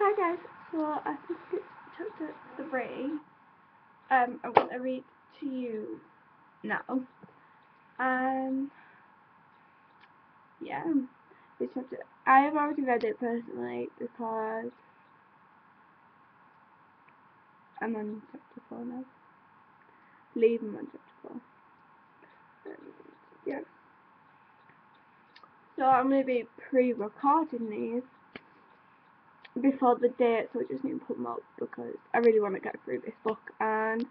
Hi guys, so I think it's chapter 3. I'm going to read to you now. Yeah, this chapter. I have already read it personally because I'm on chapter 4 now. Leaving on chapter 4. Yeah. So I'm going to be pre-recording these before the date, so I just need to put them up because I really want to get through this book and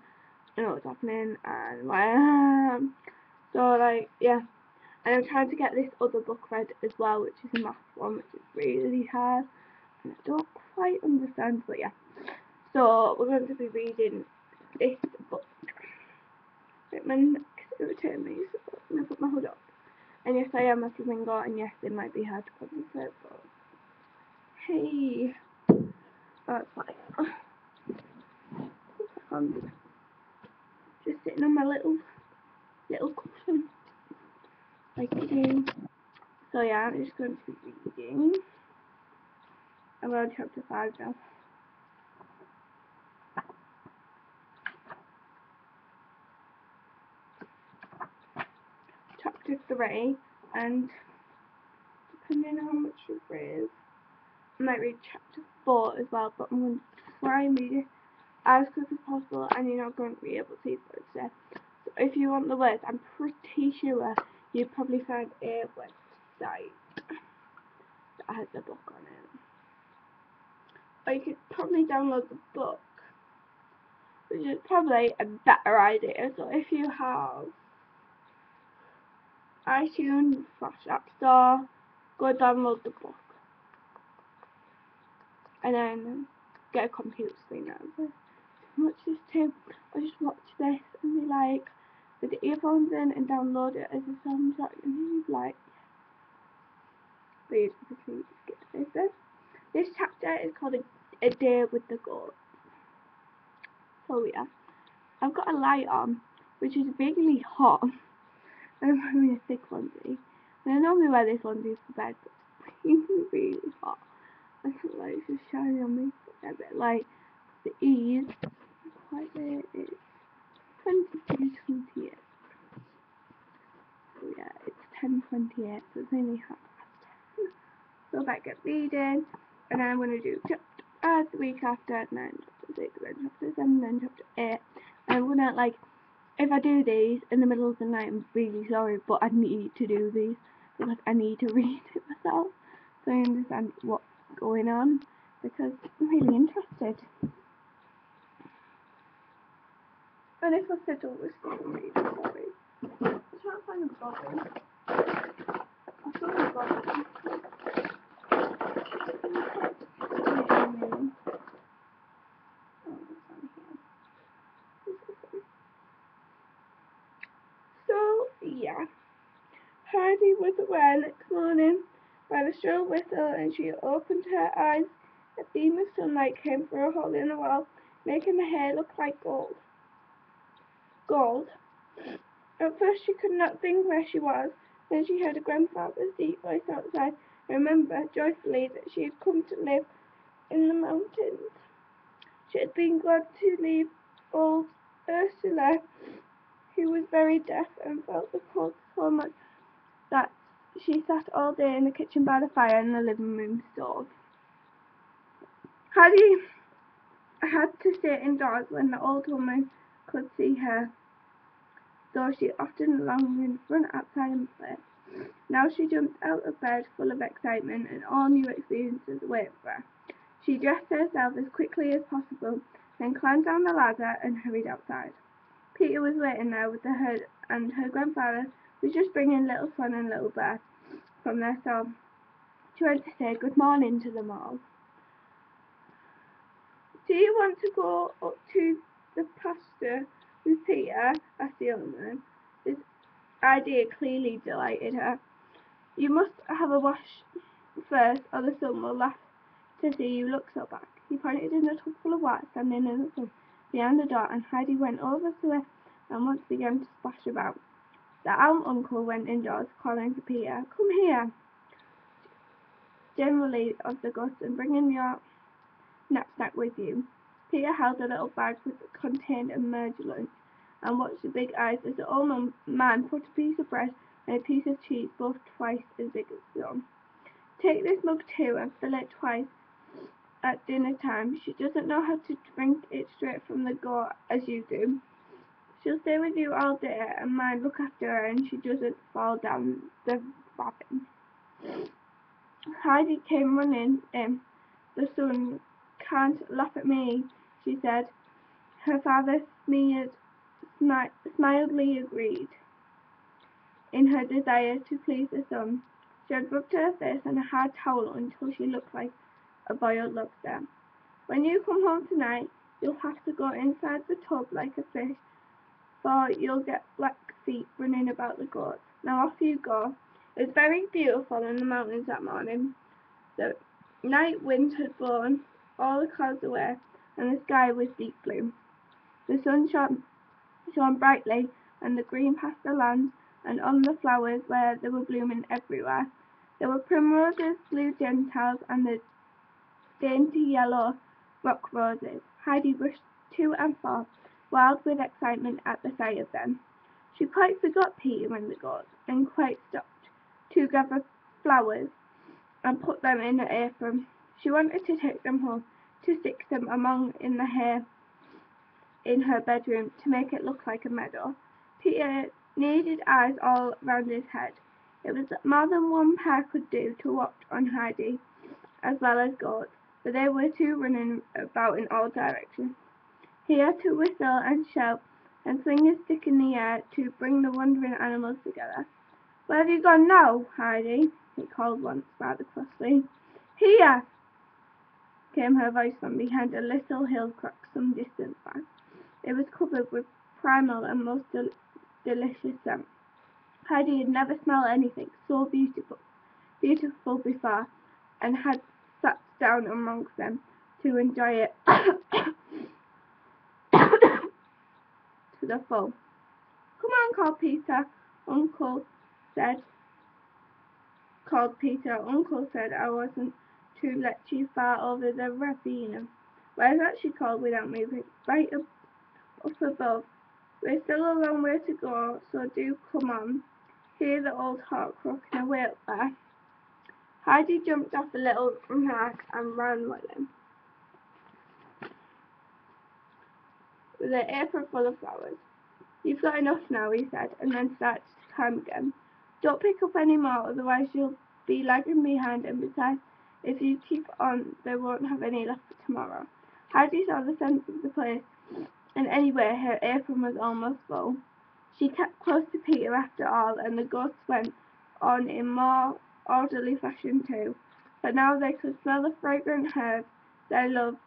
I know what's happening and where I am. So like, yeah. And I'm trying to get this other book read as well, which is a math one, which is really hard. And I don't quite understand, but yeah. So we're going to be reading this book. Wait, my neck's irritating me, so I'm going to put my hood up. And yes, I am a flamingo, and yes, it might be hard to concentrate, but hey, that's fine. I'm just sitting on my little cushion, like I do. So yeah, I'm just going to be reading. I'm on chapter 5 now. Chapter 3, and depending on how much you read, I might read chapter 4 as well, but I'm going to try and read it as quick as possible, and you're not going to be able to see the words there. So if you want the words, I'm pretty sure you probably find a website that has the book on it. Or you could probably download the book, which is probably a better idea. So if you have iTunes / App Store, go download the book. And then get a computer screen out of it. Watch this too, or just watch this and be like, with the earphones in and download it as a soundtrack, and then you'd like, but you just need to skip this. This chapter is called a Day with the Goat. So yeah, I've got a light on, which is really hot. I'm wearing a thick onesie. And I normally wear this onesie for bed, but it's really hot. I think like it's just shining on me a bit. Like the ease, quite there, it's 22:28. So yeah, it's 10:28, so it's only 10:30. So back at reading, and then I'm going to do chapter the week after, and then chapter 6, then chapter 7, then chapter 8. And I'm gonna, like, if I do these in the middle of the night, I'm really sorry, but I need to do these because I need to read it myself so I understand what's going on, because I'm really interested. And if I said all this stuff, I'm really sorry. I can't find a bottle. I saw a bottle. So, yeah. Heidi was aware next morning by the shrill whistle, and she opened her eyes. A beam of sunlight came through a hole in the wall, making the hair look like gold. At first she could not think where she was. Then she heard her grandfather's deep voice outside, and remembered joyfully that she had come to live in the mountains. She had been glad to leave old Ursula, who was very deaf and felt the cold so much that she sat all day in the kitchen by the fire in the living room stove. Heidi had to sit indoors when the old woman could see her, though she often longed to run outside and play. Now she jumped out of bed full of excitement, and all new experiences awaited for her. She dressed herself as quickly as possible, then climbed down the ladder and hurried outside. Peter was waiting there with the herd, and her grandfather was just bringing Little Swan and Little Bear from their stall. She went to say good morning to them all. Do you want to go up to the pasture with Peter? Asked the old man. This idea clearly delighted her. You must have a wash first, or the sun will laugh to see you look so black. He pointed in a tub full of water standing in the sun behind the door, and Heidi went over to it and once began to splash about. The aunt uncle went indoors, calling to Peter, "Come here," generally of the guts, and bringing your knapsack with you. Peter held a little bag which contained a merge lunch and watched the big eyes as the old man put a piece of bread and a piece of cheese, both twice as big as his own. Take this mug too and fill it twice at dinner time. She doesn't know how to drink it straight from the goat as you do. She'll stay with you all day and mind look after her and she doesn't fall down the ravine. Heidi came running in. The son can't laugh at me, she said. Her father smilingly agreed in her desire to please the son. She had rubbed her face on a hard towel until she looked like a boiled lobster. When you come home tonight, you'll have to go inside the tub like a fish, for you'll get black feet running about the goats. Now off you go. It was very beautiful in the mountains that morning. The night wind had blown all the clouds away, and the sky was deep blue. The sun shone brightly on the green pasture land and on the flowers where they were blooming everywhere. There were primroses, blue gentiles, and the dainty yellow rock roses. Heidi rushed to and fro, wild with excitement at the sight of them. She quite forgot Peter and the goats, and quite stopped to gather flowers and put them in her apron. She wanted to take them home, to stick them among in the hay in her bedroom, to make it look like a meadow. Peter needed eyes all round his head. It was more than one pair could do to watch on Heidi, as well as goats, but they were too running about in all directions. He had to whistle and shout and swing his stick in the air to bring the wandering animals together. Where have you gone now, Heidi? He called once rather crossly. Here! Came her voice from behind a little hill crack some distance back. It was covered with primal and most delicious scent. Heidi had never smelled anything so beautiful before, and had sat down amongst them to enjoy it to the full. Come on, called Peter. Uncle said, I wasn't to let you far over the ravine. Where's that? She called without moving. Right up above. We're still a long way to go, so do come on. Hear the old hawk croaking away up there. Heidi jumped off a little nag and ran with him, with her apron full of flowers. You've got enough now, he said, and then started to climb again. Don't pick up any more, otherwise you'll be lagging behind, and besides, if you keep on, they won't have any left for tomorrow. Heidi saw the sense of the place, and anyway, her apron was almost full. She kept close to Peter after all, and the goats went on in more orderly fashion too, but now they could smell the fragrant herbs they loved,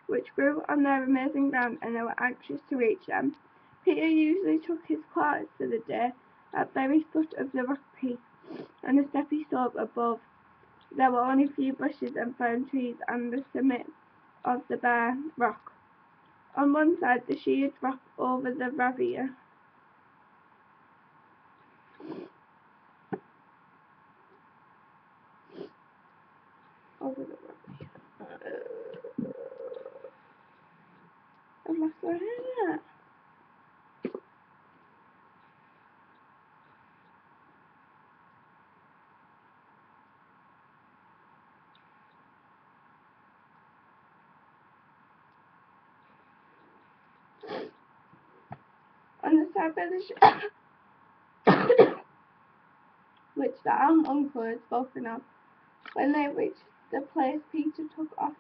which grew on their amazing ground, and they were anxious to reach them. Peter usually took his quarters for the day at the very foot of the rock peak, and the steppy slope above. There were only a few bushes and fern trees on the summit of the bare rock. On one side, the sheer drop over the ravine. I've lost my hair. On the side by the which the uncle had spoken of. When they reached the place, Peter took off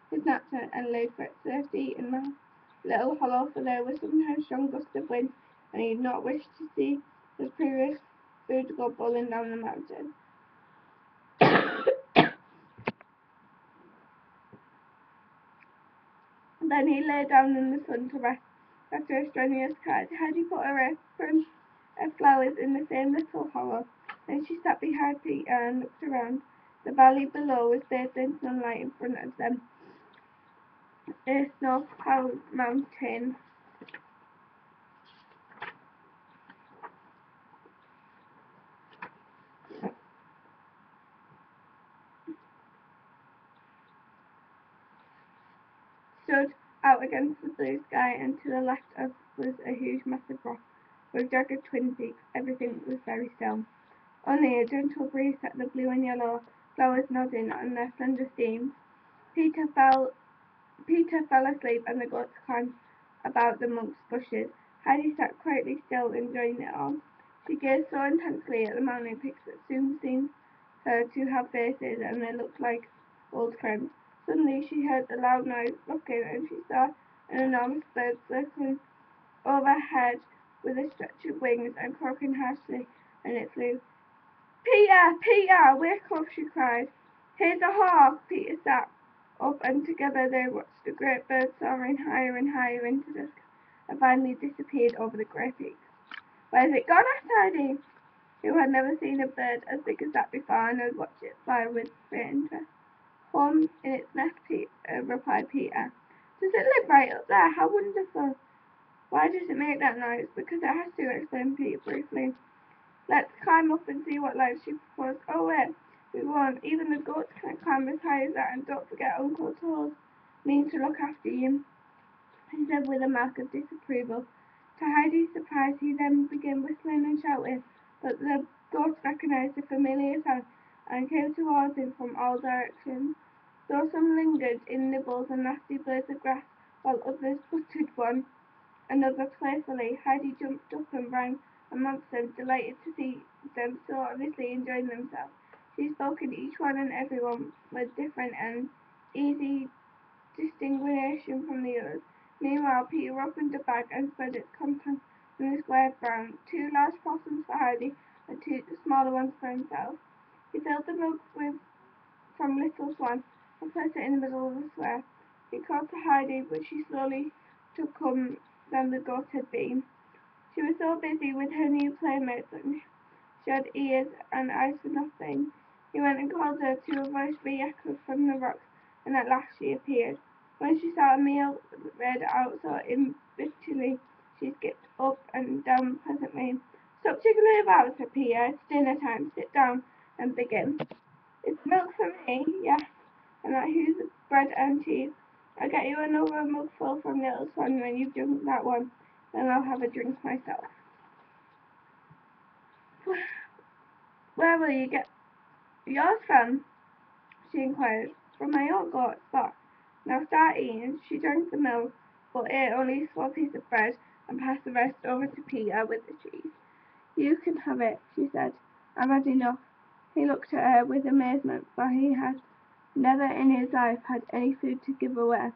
his knapsack and lay for its safety in the little hollow, for there was sometimes strong gusts of wind, and he did not wish to see his previous food go bowling down the mountain. Then he lay down in the sun to rest after a strenuous card. Heidi put her apron of flowers in the same little hollow. Then she sat behind Peter and looked around. The valley below was bathed in sunlight in front of them. A snow-crowned mountain. stood out against the blue sky, and to the left of was a huge massive rock with jagged twin peaks. Everything was very still. Only a gentle breeze set the blue and yellow flowers nodding on their slender steams. Peter fell asleep, and the goats climbed about the monk's bushes. Heidi sat quietly still, enjoying it all. She gazed so intensely at the mountain peaks that soon seemed her to have faces, and they looked like old friends. Suddenly she heard a loud noise, looking, and she saw an enormous bird circling overhead with a stretch of wings and croaking harshly, and it flew. "Peter, Peter, wake up!" she cried. "Here's a hawk!" Peter sat up, and together they watched the great bird soaring higher and higher into the sky, and finally disappeared over the grey peaks. "Where's it gone?" asked Heidi, who had never seen a bird as big as that before, and had watched it fly with great interest. "Home in its nest," replied Peter. "Does it live right up there? How wonderful!" "Why does it make that noise?" "Because it has to," explained Peter briefly. "Let's climb up and see what life," she proposed. "Oh wait, we won't. Even the goats can't climb as high as that, and don't forget Uncle Toad means to look after you," he said with a mark of disapproval. To Heidi's surprise, he then began whistling and shouting, but the goats recognized the familiar sound and came towards him from all directions. Though some lingered in nibbles and nasty blades of grass, while others butted one another playfully, Heidi jumped up and ran amongst them, delighted to see them so obviously enjoying themselves. She spoke in each one and every one with different and easy distinguishing from the others. Meanwhile, Peter opened a bag and spread its contents on the square ground, 2 large possums for Heidi and 2 smaller ones for himself. He filled the mug from Little Swan and placed it in the middle of the square. He called to Heidi, but she slowly took come than the goat had been. She was so busy with her new playmates that she had ears and eyes for nothing. He went and called her to a voice re-echoed from the rocks, and at last she appeared. When she saw a meal read out so invitally, she skipped up and down pleasantly. "Stop jiggling about," said Peter. "It's dinner time. Sit down and begin." "It's milk for me?" "Yes. And that here's bread and cheese. I'll get you another mugful from Little Swan when you've drunk that one. Then I'll have a drink myself." "Where will you get yours from?" she inquired. "From my own goat, Spot. Now start eating." She drank the milk, but ate only a small piece of bread and passed the rest over to Peter with the cheese. "You can have it," she said. "I've had enough." He looked at her with amazement, for he had never in his life had any food to give away.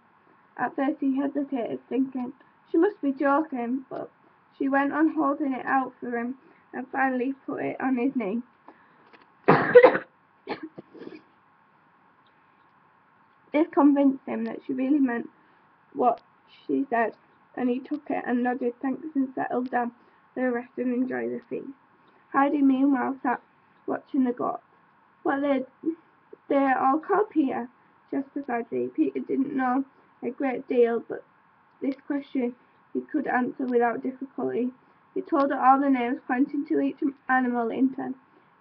At first he hesitated, thinking she must be joking, but she went on holding it out for him and finally put it on his knee. This convinced him that she really meant what she said, and he took it and nodded thanks and settled down to the rest and enjoy the feast. Heidi meanwhile sat watching the goats. "What they're all called, Peter?" she asked precisely. Peter didn't know a great deal, but this question he could answer without difficulty. He told her all the names, pointing to each animal in turn.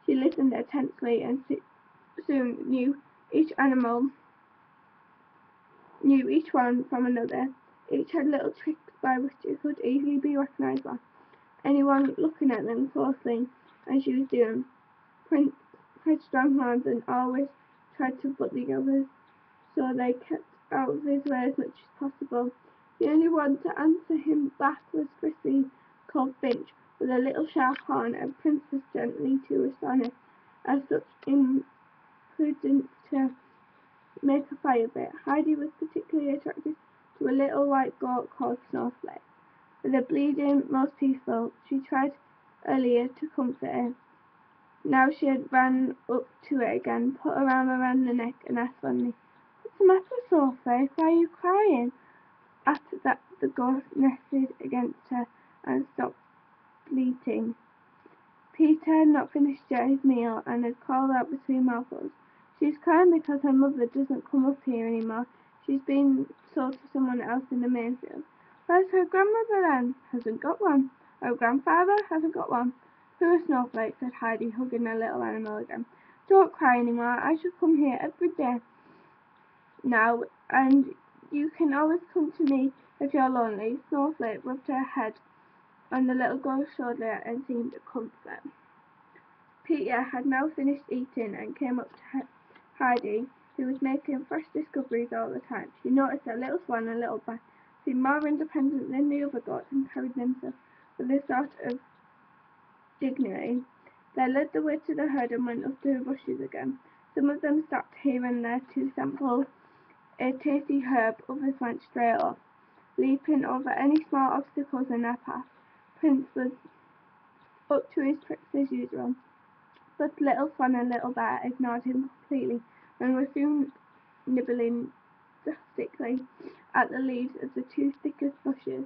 She listened intensely and soon knew each one from another. Each had little tricks by which it could easily be recognized by anyone looking at them closely, and she was doing. Prince had strong horns and always tried to butt the others, so they kept out of his way as much as possible. The only one to answer him back was Frisky, called Finch, with a little sharp horn, and Prince was gently too astonished at such imprudence to make a fire bit. Heidi was particularly attracted to a little white goat called Snowflake. With a bleeding, most peaceful, she tried earlier to comfort it. Now she had ran up to it again, put her arm around the neck, and asked fondly, "What's the matter, Snowflake? Why are you crying?" After that, the goat nestled against her and stopped bleating. Peter had not finished yet his meal, and had called out between mouthfuls, "She's crying because her mother doesn't come up here any more. She's been sold to someone else in the main field." "Where's her grandmother then?" "Hasn't got one." "Her grandfather?" "Hasn't got one." "Poor Snowflake," said Heidi, hugging her little animal again. "Don't cry any more. I shall come here every day now, and You can always come to me if you're lonely. Snowflake rubbed her head on the little girl's shoulder and seemed to comfort. Peter had now finished eating and came up to Heidi, who was making fresh discoveries all the time. She noticed that little swan and little bat seemed more independent than the other goats and carried themselves with a sort of dignity. They led the way to the herd and went up to the bushes again. Some of them stopped here and there to sample a tasty herb, others went straight off, leaping over any small obstacles in their path. Prince was up to his tricks as usual, but Little Swan and Little Bear ignored him completely and were soon nibbling drastically at the leaves of the two thickest bushes.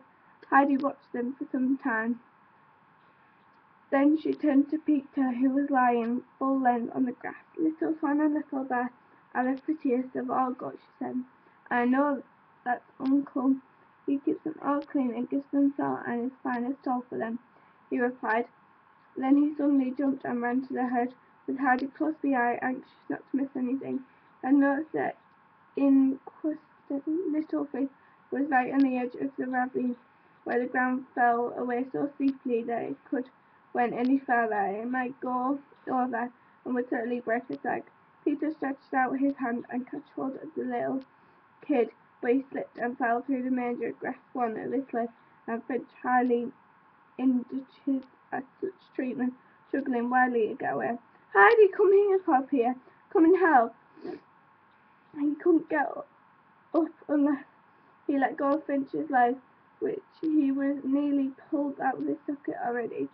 Heidi watched them for some time. Then she turned to Peter, who was lying full length on the grass. Little Swan and Little Bear are the prettiest of all goats, she said. I know that's Uncle. He keeps them all clean and gives them salt and his finest doll for them, he replied. Then he suddenly jumped and ran to the herd, with Heidi close behind, anxious not to miss anything, and noticed that inquisitive little face was right on the edge of the ravine, where the ground fell away so steeply that it could went any further. It might go over and would certainly break its leg. Peter stretched out his hand and caught hold of the little kid, but he slipped and fell through the manger, grasped one of his legs, and Finch, highly indignant at such treatment, struggling wildly to get away. Heidi, come here, called Peter. Come and help. He couldn't get up unless he let go of Finch's leg, which he was nearly pulled out of his socket already.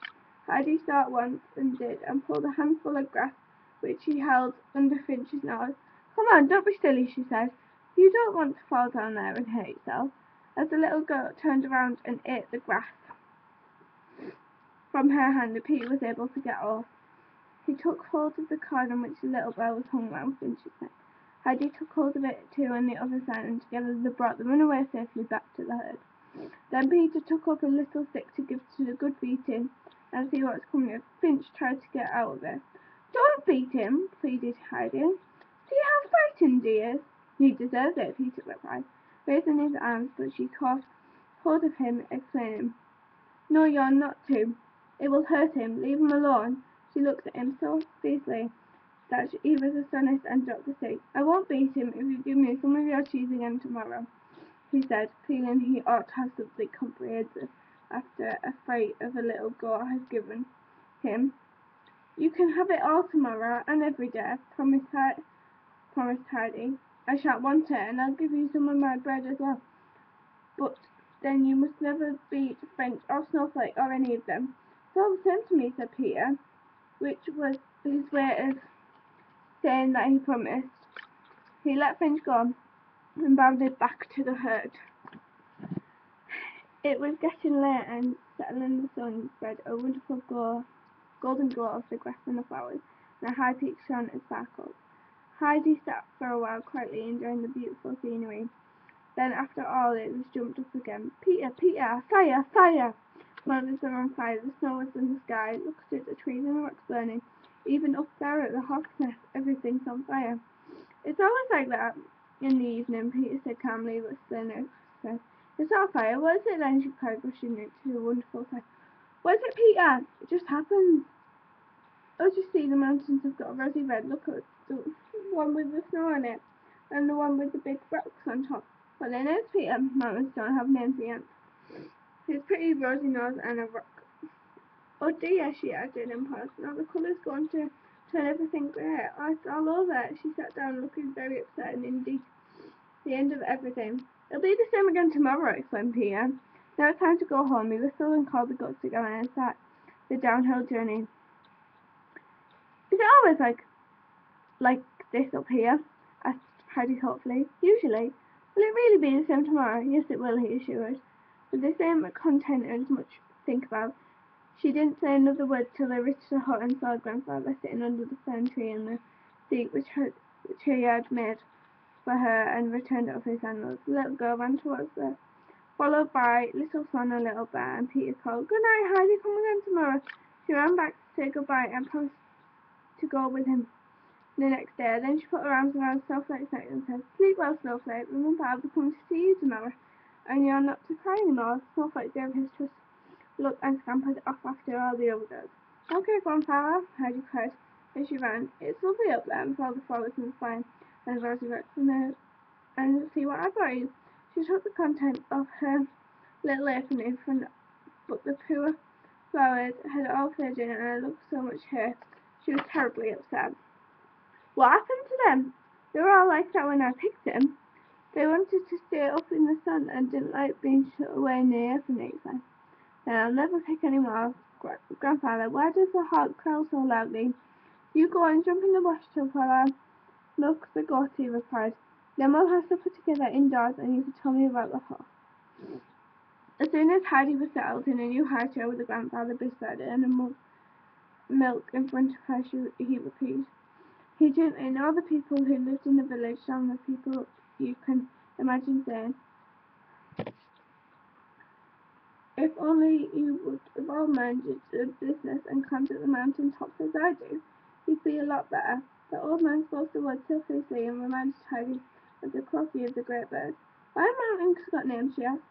Heidi saw at once and did, and pulled a handful of grass which he held under Finch's nose. Come on, don't be silly, she said. You don't want to fall down there and hurt yourself. As the little girl turned around and ate the grass from her hand, Peter was able to get off. He took hold of the cord on which the little girl was hung round Finch's neck. Heidi took hold of it too on the other side, and together they brought the runaway safely back to the herd. Then Peter took up a little stick to give to the good beating and see what was coming. Finch tried to get out of it. Don't beat him, pleaded Heidi. See how frightened he is. He deserves it, Peter replied, raising his arms, but she caught hold of him, explaining, No, you're not to. It will hurt him. Leave him alone. She looked at him so fiercely that he was astonished and dropped the stick. I won't beat him if you give me some of your cheese again tomorrow, he said, feeling he ought to have something comprehensive after a fright of a little goat had given him. You can have it all tomorrow and every day, promised Heidi. I shan't want it, and I'll give you some of my bread as well. But then you must never beat Finch or Snowflake or any of them. So send to me, said Peter, which was his way of saying that he promised. He let Finch go and bounded back to the herd. It was getting late, and settling the sun spread a wonderful golden glow of the grass and the flowers, and the high peaks shone and sparkled. Heidi sat for a while quietly enjoying the beautiful scenery. Then, after all, it was jumped up again. Peter, Peter, fire, fire! Mountains were on fire, the snow was in the sky, look at it, the trees and the rocks burning. Even up there at the hawk's nest, everything's on fire. It's always like that in the evening, Peter said calmly, whistling at It's not fire, what is it then? She cried, rushing into the wonderful sight. What is it, Peter? It just happens. Oh, you see, the mountains have got a rosy red. Look at the one with the snow on it, and the one with the big rocks on top. What their names, Peter? Mountains don't have names yet. His pretty rosy nose and a rock. Oh dear, she added in paused. Now the colour's going to turn everything grey. Oh, it's all over. She sat down looking very upset and indeed the end of everything. It'll be the same again tomorrow, exclaimed Peter. Now it's time to go home. He whistled and called the goats together and started the downhill journey. Is it always like this up here? Asked Heidi thoughtfully. Usually. Will it really be the same tomorrow? Yes, it will, he assured. With the same content and much to think about. She didn't say another word till they reached the hut and saw Grandfather sitting under the fern tree in the seat which he had made for her and returned it of his animals. The little girl ran towards her, followed by Little Swan and Little Bear, and Peter called, Good night, Heidi, come again tomorrow. She ran back to say goodbye and promised to go with him. the next day. Then she put her arms around Snowflake's neck and said, "Sleep well, Snowflake. Remember, I'll be coming to see you tomorrow, and you're not to cry anymore." Snowflake gave his trust look and scampered off after all the other girls. "Okay, Grandfather," Heidi cried as she ran. "It's lovely up there with all the flowers and the fire and the rosy rocks and see what I brought you." She took the contents of her little apron in front, but the poor flowers had all faded and I looked so much hurt. She was terribly upset. "What happened to them? They were all like that when I picked them. They wanted to stay up in the sun and didn't like being shut away in the air for nature. Then I'll never pick any more. Grandfather, why does the hawk crow so loudly? You go and jump in the washtub while I milk the goatee," replied. "Then we'll have supper together indoors and you can tell me about the hawk." As soon as Heidi was settled in a new high chair with the grandfather beside her and a mug milk in front of her, he repeated. He gently and all the people who lived in the village, some of the people you can imagine saying, "If only you would have all minded the business and climbed up the mountain tops as I do, you'd be a lot better." The old man spoke the words so fiercely and reminded Heidi of the croaky of the great bird. "Why have mountains got names?" she asked.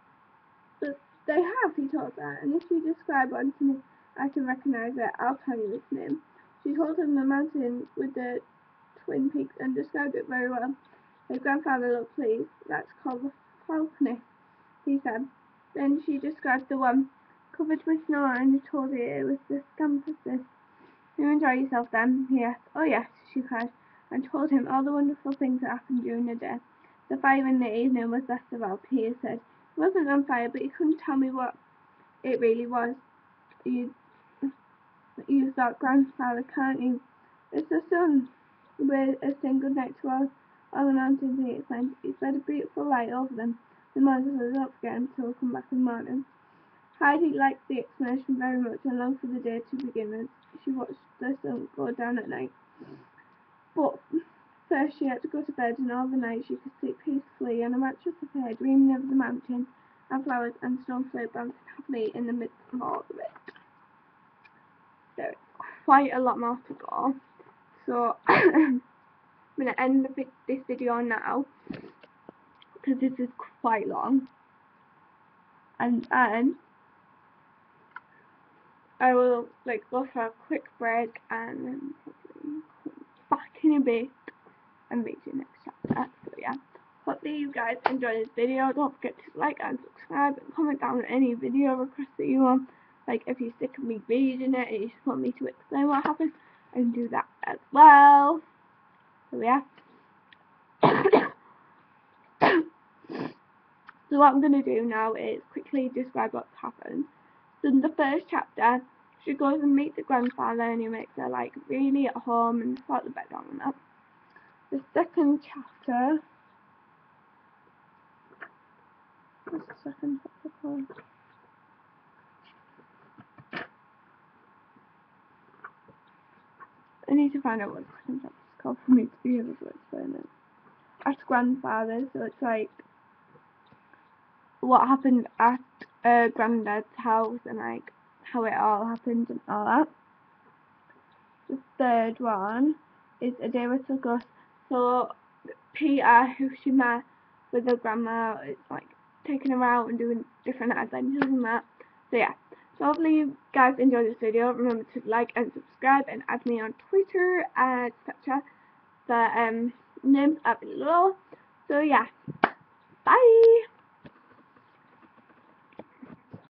"But they have," he told her, "and if you describe one to me, I can recognize it. I'll tell you its name." She told him the mountain with the twin peaks and described it very well. Her grandfather looked pleased. "That's called the Falconer," he said. Then she described the one covered with snow and told it was the Scampersis. "You enjoy yourself then?" he asked. "Oh yes," she cried, and told him all the wonderful things that happened during the day. The fire in the evening was best of all. Peter said, "It wasn't on fire, but you couldn't tell me what it really was." You thought, Grandfather, can't you? "It's the sun. We're saying good night to all the mountains," he explained. "It's got a beautiful light over them. The morning, so don't forget until we come back in the morning." Heidi liked the explanation very much and longed for the day to begin as she watched the sun go down at night. But first she had to go to bed, and all the night she could sleep peacefully on a mattress of hair, dreaming of the mountain and flowers and Snowflake bouncing happily in the midst of all of it. There's quite a lot more to go, so I'm going to end this video now because this is quite long, and then I will go for a quick break and then probably come back in a bit and read the next chapter. So yeah, hopefully you guys enjoyed this video. Don't forget to like and subscribe and comment down any video requests that you want. If you're sick of me reading it and you just want me to explain what happened, I can do that as well. So yeah. So what I'm going to do now is quickly describe what's happened. So in the first chapter, she goes and meets the grandfather and he makes her really at home and sort the bed on and that. The second chapter, what's the second chapter called? I need to find out what the second chapter is called for me to be able to explain it. Ask Grandfather, so it's what happened at Granddad's house and how it all happened and all that. The third one is a day with Ghost. So Peter, who she met with her grandma, is taking her out and doing different adventures and that. So yeah. So hopefully you guys enjoyed this video. Remember to like and subscribe and add me on Twitter, etc. The names are below. So yeah.